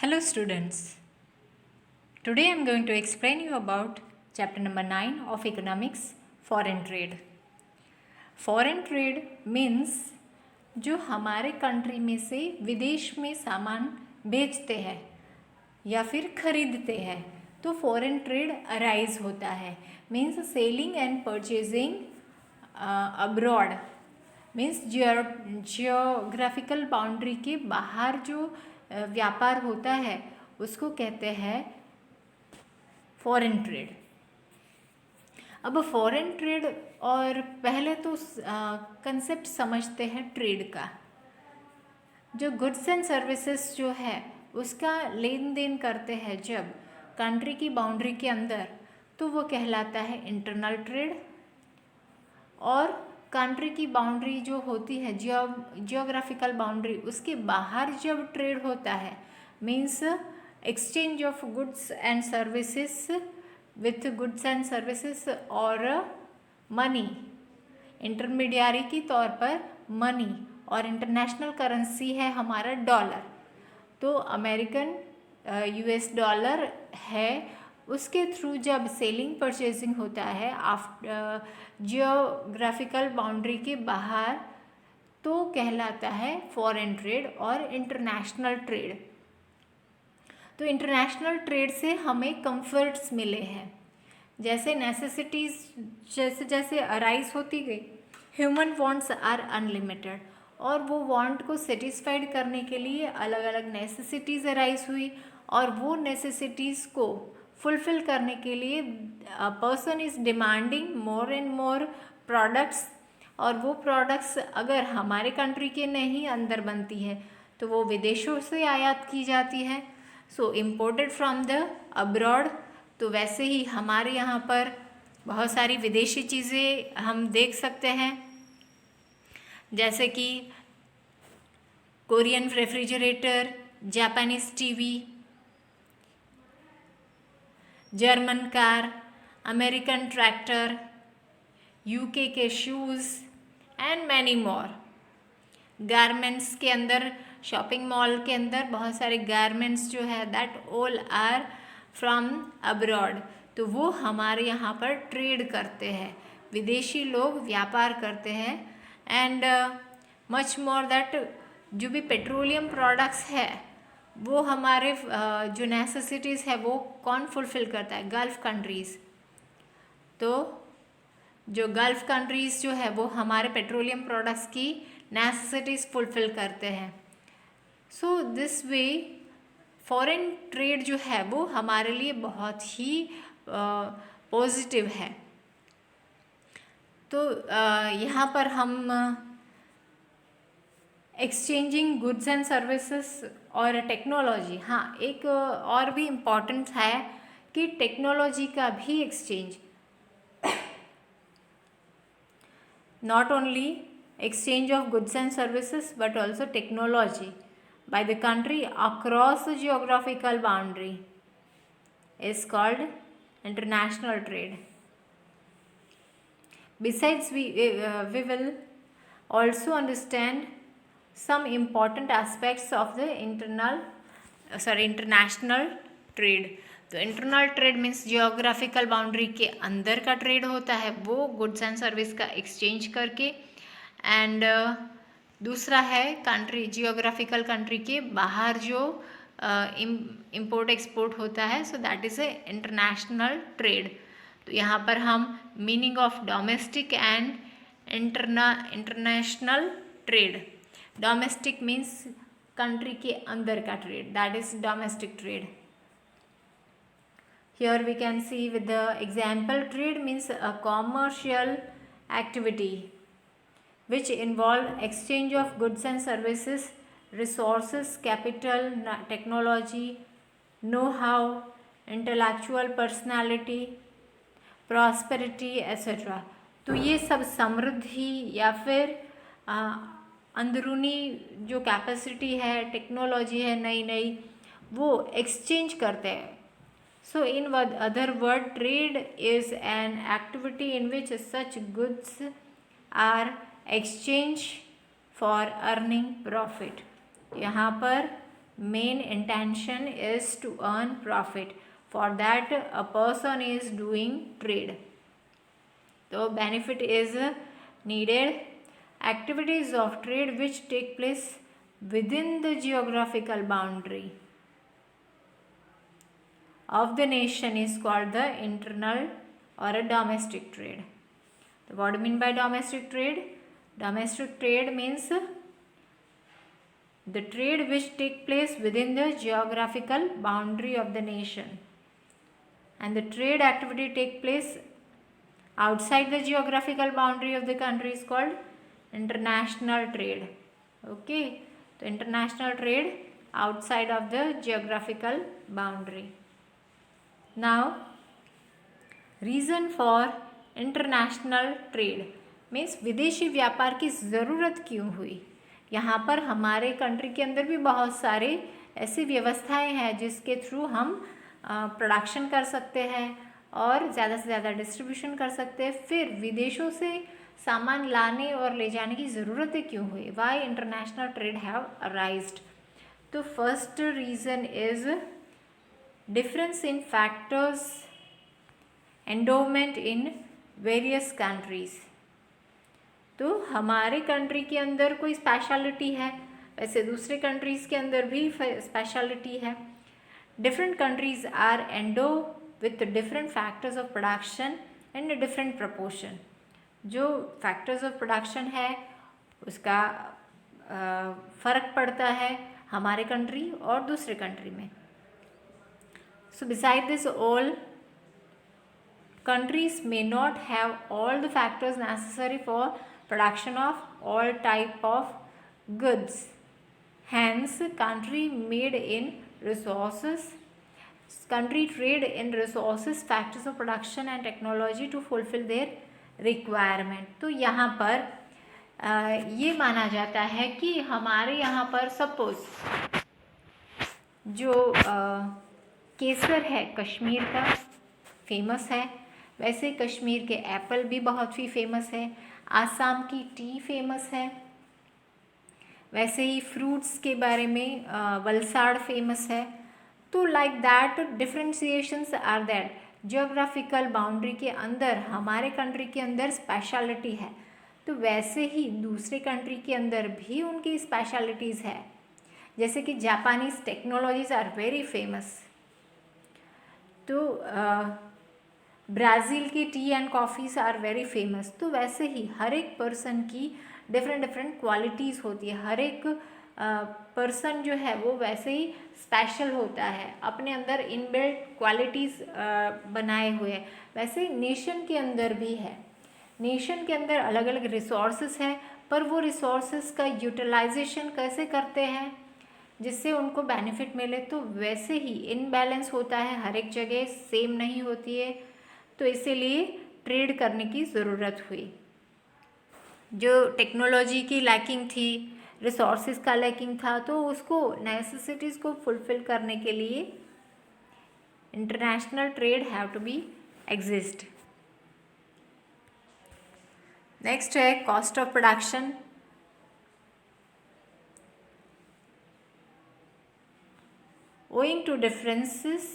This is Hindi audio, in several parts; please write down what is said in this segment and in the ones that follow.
Hello students. Today I am going to explain you about chapter number 9 of economics, foreign trade. Foreign trade means जो हमारे कंट्री में से विदेश में सामान बेचते हैं या फिर खरीदते हैं तो फॉरेन ट्रेड अराइज होता है. Means selling and purchasing abroad. Means geographical boundary के बाहर जो व्यापार होता है उसको कहते हैं फॉरेन ट्रेड. अब फॉरेन ट्रेड और पहले तो कंसेप्ट समझते हैं ट्रेड का. जो गुड्स एंड सर्विसेज जो है उसका लेन देन करते हैं जब कंट्री की बाउंड्री के अंदर तो वो कहलाता है इंटरनल ट्रेड. और कंट्री की बाउंड्री जो होती है जियोग्राफिकल बाउंड्री उसके बाहर जब ट्रेड होता है means exchange of goods and services with goods and services और मनी, इंटरमीडियरी के तौर पर मनी. और इंटरनेशनल करेंसी है हमारा डॉलर. तो अमेरिकन यूएस डॉलर है, उसके थ्रू जब सेलिंग परचेजिंग होता है आफ्टर जियोग्राफिकल बाउंड्री के बाहर तो कहलाता है फॉरेन ट्रेड और इंटरनेशनल ट्रेड. तो इंटरनेशनल ट्रेड से हमें कंफर्ट्स मिले हैं, जैसे नेसेसिटीज़ जैसे जैसे अराइज होती गई. ह्यूमन वांट्स आर अनलिमिटेड और वो वांट को सेटिस्फाइड करने के लिए अलग अलग नेसेसिटीज़ अराइज हुई और वो नेसेसिटीज़ को फुलफिल करने के लिए person is demanding more and more products. और वो प्रोडक्ट्स अगर हमारे कंट्री के नहीं अंदर बनती है तो वो विदेशों से आयात की जाती है. सो इम्पोर्टेड फ्रॉम द अब्रॉड. तो वैसे ही हमारे यहाँ पर बहुत सारी विदेशी चीज़ें हम देख सकते हैं, जैसे कि Korean refrigerator, Japanese TV, German car, American tractor, UK के shoes and many more. Garments के अंदर, शॉपिंग मॉल के अंदर बहुत सारे गारमेंट्स जो है that all are from abroad. तो वो हमारे यहाँ पर ट्रेड करते हैं, विदेशी लोग व्यापार करते हैं. एंड मच मोर दैट जो भी पेट्रोलियम प्रोडक्ट्स है वो हमारे जो नेसेसिटीज़ है वो कौन फुलफ़िल करता है? Gulf countries. तो जो गल्फ़ कंट्रीज़ जो है वो हमारे पेट्रोलियम प्रोडक्ट्स की नेसेसिटीज़ फुलफ़िल करते हैं. So this way foreign trade जो है वो हमारे लिए बहुत ही पॉजिटिव है. तो यहाँ पर हम एक्सचेंजिंग गुड्स एंड सर्विसेज और टेक्नोलॉजी. हाँ, एक और भी इम्पॉर्टेंट है कि टेक्नोलॉजी का भी exchange. Not only exchange of goods and services but also technology by the country across the geographical boundary is called international trade. Besides, we will also understand some important aspects of the international trade. तो internal trade means geographical boundary के अंदर का ट्रेड होता है वो गुड्स एंड सर्विस का एक्सचेंज करके. एंड दूसरा है कंट्री, जियोग्राफिकल कंट्री के बाहर जो इम्पोर्ट एक्सपोर्ट होता है, so that is a international trade. तो यहाँ पर हम meaning of domestic and international trade. Domestic means country के अंदर का trade, that is domestic trade. Here we can see with the example, trade means a commercial activity which involve exchange of goods and services, resources, capital, technology, know-how, intellectual personality, prosperity, etc. तो ये सब समृद्धि या फिर अंदरूनी जो कैपेसिटी है, टेक्नोलॉजी है नई नई, वो एक्सचेंज करते हैं. So in other word, trade is an activity in which such goods are exchanged for earning profit. यहाँ पर main intention is to earn profit. For that a person is doing trade. So benefit is needed. Activities of trade which take place within the geographical boundary of the nation is called the internal or a domestic trade. So what do you mean by domestic trade? Domestic trade means the trade which take place within the geographical boundary of the nation, and the trade activity take place outside the geographical boundary of the country is called international trade. Okay, so international trade outside of the geographical boundary. Now reason for international trade means विदेशी व्यापार की ज़रूरत क्यों हुई। यहाँ पर हमारे कंट्री के अंदर भी बहुत सारे ऐसी व्यवस्थाएं हैं जिसके थ्रू हम प्रोडक्शन कर सकते हैं और ज़्यादा से ज़्यादा डिस्ट्रीब्यूशन कर सकते हैं। फिर विदेशों से सामान लाने और ले जाने की ज़रूरतें क्यों हुई, why international trade have arised. तो first reason is difference in factors endowment in various countries. तो हमारे कंट्री के अंदर कोई स्पेशलिटी है, वैसे दूसरे कंट्रीज़ के अंदर भी स्पेशलिटी है। Different countries are endowed with different factors of production and different proportion. जो फैक्टर्स ऑफ प्रोडक्शन है उसका फ़र्क पड़ता है हमारे कंट्री और दूसरे कंट्री में। So beside this all countries may not have all the factors necessary for production of all type of goods. Hence, country trade in resources, factors of production and technology to fulfill their requirement. तो यहाँ पर ये माना जाता है कि हमारे यहाँ पर सपोज जो केसर है कश्मीर का फेमस है, वैसे कश्मीर के एप्पल भी बहुत ही फेमस है। आसाम की टी फेमस है। वैसे ही फ्रूट्स के बारे में वलसाड़ फेमस है। तो like that differentiations are that geographical boundary के अंदर हमारे कंट्री के अंदर स्पेशलिटी है, तो वैसे ही दूसरे कंट्री के अंदर भी उनकी स्पेशलिटीज़ है। जैसे कि Japanese technologies are very famous. तो ब्राज़ील की tea and coffees are very famous. तो वैसे ही हर एक पर्सन की डिफरेंट क्वालिटीज़ होती है। हर एक पर्सन जो है वो वैसे ही स्पेशल होता है, अपने अंदर इनबिल्ट क्वालिटीज़ बनाए हुए हैं। वैसे नेशन के अंदर भी है। नेशन के अंदर अलग अलग रिसोर्सेस हैं, पर वो रिसोर्सेस का यूटिलाइजेशन कैसे करते हैं जिससे उनको बेनिफिट मिले। तो वैसे ही इनबैलेंस होता है, हर एक जगह सेम नहीं होती है। तो इसीलिए ट्रेड करने की ज़रूरत हुई। जो टेक्नोलॉजी की लैकिंग थी, रिसोर्सेज का लैकिंग था, तो उसको नेसेसिटीज़ को फुलफ़िल करने के लिए international trade have to be exist. Next है cost of production. owing to differences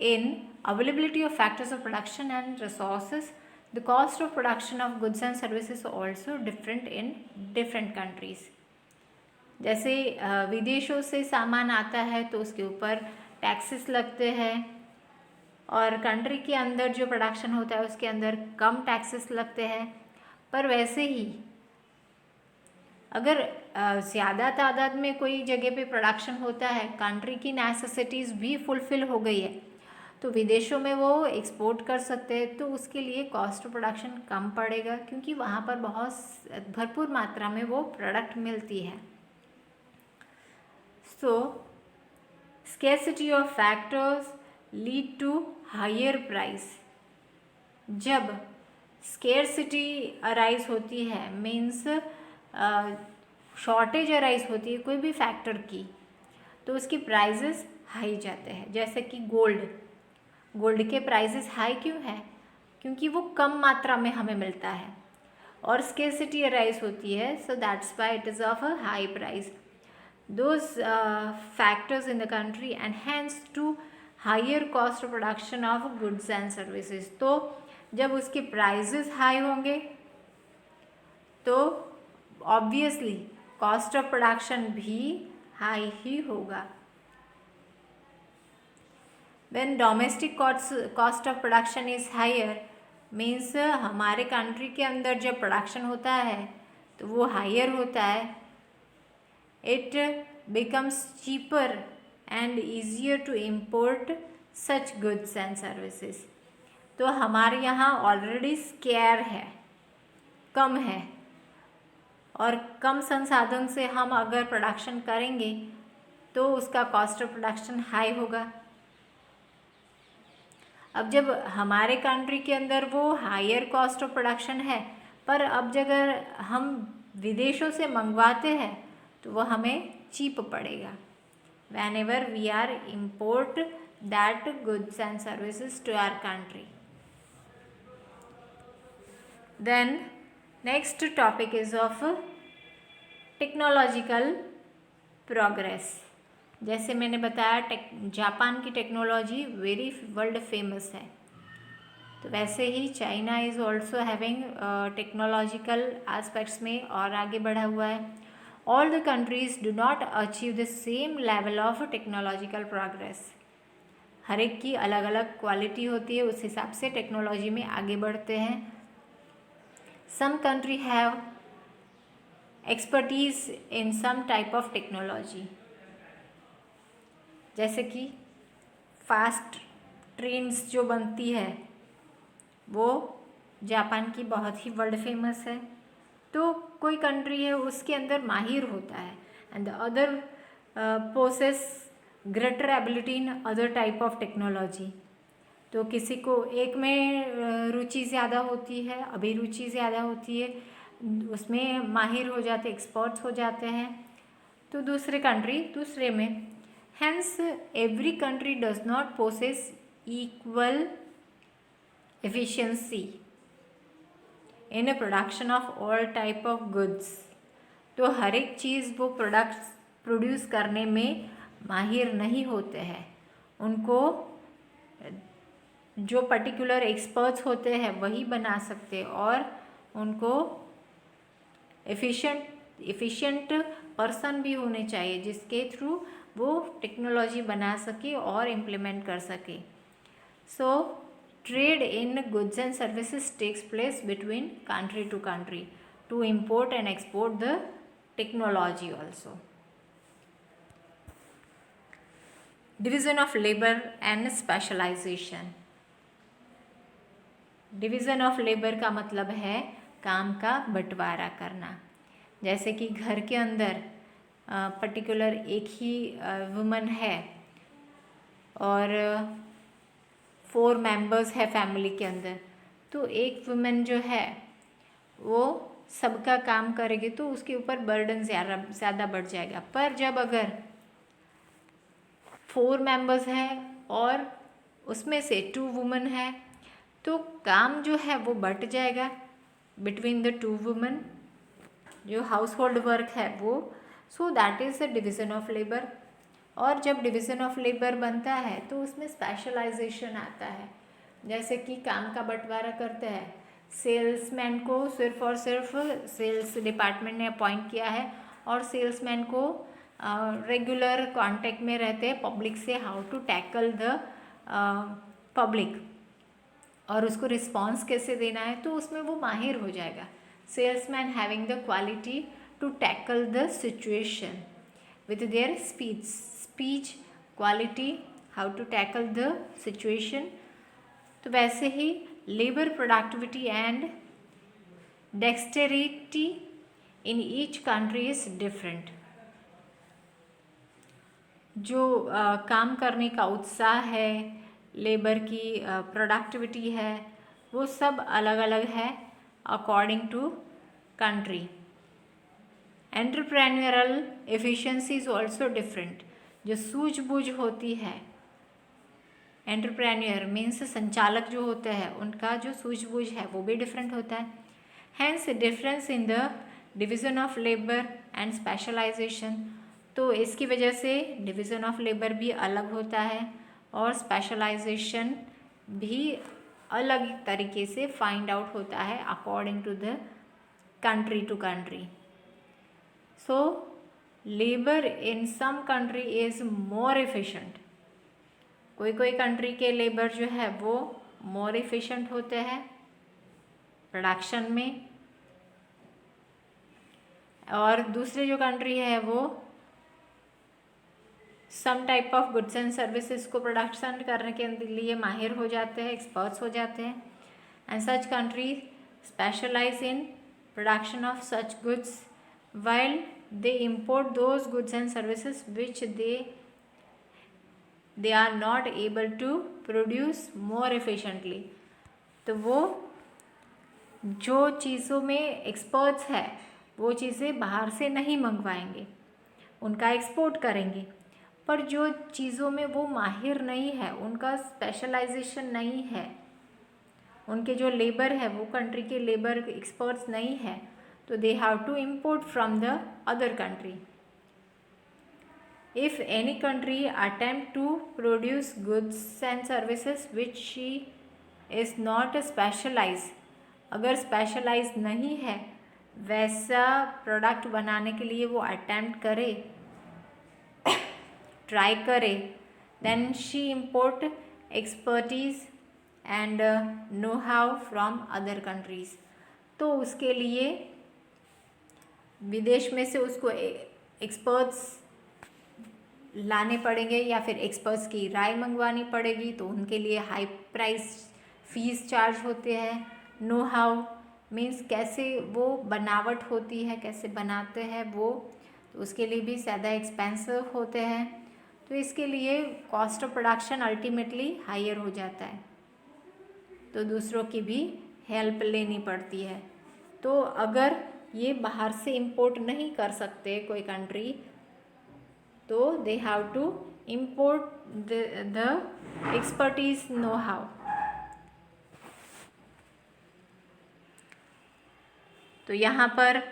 in availability of factors of production and resources, the cost of production of goods and services is also different in different countries. जैसे विदेशों से सामान आता है तो उसके ऊपर टैक्सेस लगते हैं, और कंट्री के अंदर जो प्रोडक्शन होता है उसके अंदर कम टैक्सेस लगते हैं। पर वैसे ही अगर ज़्यादा तादाद में कोई जगह पे प्रोडक्शन होता है, कंट्री की नेसेसिटीज़ भी फुलफ़िल हो गई है, तो विदेशों में वो एक्सपोर्ट कर सकते हैं। तो उसके लिए कॉस्ट ऑफ प्रोडक्शन कम पड़ेगा, क्योंकि वहाँ पर बहुत भरपूर मात्रा में वो प्रोडक्ट मिलती है। So scarcity of factors lead to higher price. जब स्केर्सिटी अराइज होती है, मीन्स शॉर्टेज अराइज होती है कोई भी फैक्टर की, तो उसकी प्राइसेस हाई जाते हैं। जैसे कि गोल्ड के प्राइसेस हाई क्यों है? क्योंकि वो कम मात्रा में हमें मिलता है और स्केर्सिटी अराइज होती है, so that's why it is of a high price. those factors in the country and hence to higher cost of production of goods and services. तो जब उसके प्राइजेस हाई होंगे तो ऑब्वियसली कॉस्ट ऑफ प्रोडक्शन भी हाई ही होगा. When domestic cost of production is higher means हमारे कंट्री के अंदर जब प्रोडक्शन होता है तो वो हायर होता है. It becomes cheaper and easier to import such goods and services. तो हमारे यहाँ ऑलरेडी स्केयर है, कम है, और कम संसाधन से हम अगर प्रोडक्शन करेंगे तो उसका कॉस्ट ऑफ प्रोडक्शन हाई होगा. अब जब हमारे कंट्री के अंदर वो हायर कॉस्ट ऑफ प्रोडक्शन है, पर अब अगर हम विदेशों से मंगवाते हैं तो वो हमें चीप पड़ेगा. Whenever we are import that goods and services to our country. Then next topic is of technological progress. जैसे मैंने बताया जापान की टेक्नोलॉजी वेरी वर्ल्ड फेमस है, तो वैसे ही China is also having technological aspects में और आगे बढ़ा हुआ है. All the countries do not achieve the same level of technological progress. हर एक की अलग अलग क्वालिटी होती है, उस हिसाब से टेक्नोलॉजी में आगे बढ़ते हैं. Some country have expertise in some type of technology. जैसे कि फास्ट ट्रेन्स जो बनती है वो जापान की बहुत ही वर्ल्ड फेमस है. तो कोई कंट्री है उसके अंदर माहिर होता है and the other possess greater ability in other type of technology. तो किसी को एक में रुचि ज़्यादा होती है, अभिरुचि ज़्यादा होती है, उसमें माहिर हो जाते, एक्सपर्ट्स हो जाते हैं, तो दूसरे कंट्री दूसरे में. Hence, every country does not possess equal efficiency in a production of all type of goods. तो हर एक चीज़ वो प्रोड्यूस करने में माहिर नहीं होते हैं. उनको जो पर्टिकुलर एक्सपर्ट्स होते हैं वही बना सकते, और उनको एफिशिएंट पर्सन भी होने चाहिए जिसके थ्रू वो टेक्नोलॉजी बना सके और इम्प्लीमेंट कर सके. So trade in goods and services takes place between country to country to import and export the technology also. Division of labour and specialisation. Division of labour का मतलब है काम का बंटवारा करना. जैसे कि घर के अंदर पर्टिकुलर एक ही वुमन है और 4 मेंबर्स है फैमिली के अंदर, तो एक वुमन जो है वो सबका काम करेगी तो उसके ऊपर बर्डन ज़्यादा बढ़ जाएगा. पर जब अगर 4 मेंबर्स हैं और उसमें से 2 वुमन है तो काम जो है वो बट जाएगा बिटवीन द 2 वुमन. जो हाउस होल्ड वर्क है वो, so that is the division of labour. और जब डिवीज़न ऑफ लेबर बनता है तो उसमें स्पेशलाइजेशन आता है. जैसे कि काम का बंटवारा करते हैं, सेल्समैन को सिर्फ और सिर्फ सेल्स डिपार्टमेंट ने अपॉइंट किया है और सेल्समैन को रेगुलर कांटेक्ट में रहते हैं पब्लिक से, how to tackle the public और उसको रिस्पॉन्स कैसे देना है, तो उसमें वो माहिर हो जाएगा. Salesman having the quality to tackle the situation with their speech quality, how to tackle the situation. तो वैसे ही labor productivity and dexterity in each country is different. जो काम करने का उत्साह है, लेबर की प्रोडक्टिविटी है, वो सब अलग अलग है according to country. Entrepreneurial efficiency is also different. जो सूझबूझ होती है, एंटरप्रेन्योर मीन्स संचालक जो होते हैं उनका जो सूझबूझ है वो भी डिफरेंट होता है. Hence difference in the division of labour and specialisation. तो इसकी वजह से डिवीज़न ऑफ लेबर भी अलग होता है और स्पेशलाइजेशन भी अलग तरीके से फाइंड आउट होता है according to the country to country. So labour in some country is more efficient. कोई कोई कंट्री के लेबर जो है वो मोर एफिशिएंट होते हैं प्रोडक्शन में, और दूसरे जो कंट्री है वो some type of goods and services को प्रोडक्शन करने के लिए माहिर हो जाते हैं, एक्सपर्ट्स हो जाते हैं. And such country specialise in production of such goods while they import those goods and services which they are not able to produce more efficiently. तो वो जो चीज़ों में एक्सपर्ट्स है वो चीज़ें बाहर से नहीं मंगवाएंगे, उनका एक्सपोर्ट करेंगे. पर जो चीज़ों में वो माहिर नहीं है, उनका स्पेशलाइजेशन नहीं है, उनके जो लेबर है वो कंट्री के लेबर एक्सपर्ट्स नहीं है, तो they have to import from the other country. If any country attempt to produce goods and services which she is not specialized, अगर specialized नहीं है वैसा प्रोडक्ट बनाने के लिए वो अटैम्प्ट करे, ट्राई करे, then she import expertise and know-how from other countries. तो उसके लिए विदेश में से उसको एक्सपर्ट्स लाने पड़ेंगे या फिर एक्सपर्ट्स की राय मंगवानी पड़ेगी, तो उनके लिए हाई प्राइस फीस चार्ज होते हैं. नो हाउ मीन्स कैसे वो बनावट होती है, कैसे बनाते हैं वो, तो उसके लिए भी ज़्यादा एक्सपेंसिव होते हैं. तो इसके लिए cost of production ultimately higher हो जाता है, तो दूसरों की भी हेल्प लेनी पड़ती है. तो अगर ये बाहर से इंपोर्ट नहीं कर सकते कोई कंट्री, तो they have to import the expertise know how. तो यहाँ पर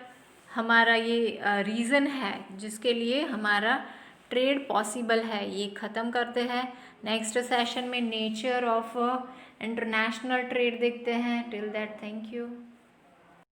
हमारा ये रीज़न है जिसके लिए हमारा ट्रेड पॉसिबल है, ये ख़त्म करते हैं. नेक्स्ट सेशन में नेचर ऑफ इंटरनेशनल ट्रेड देखते हैं. Till that thank you.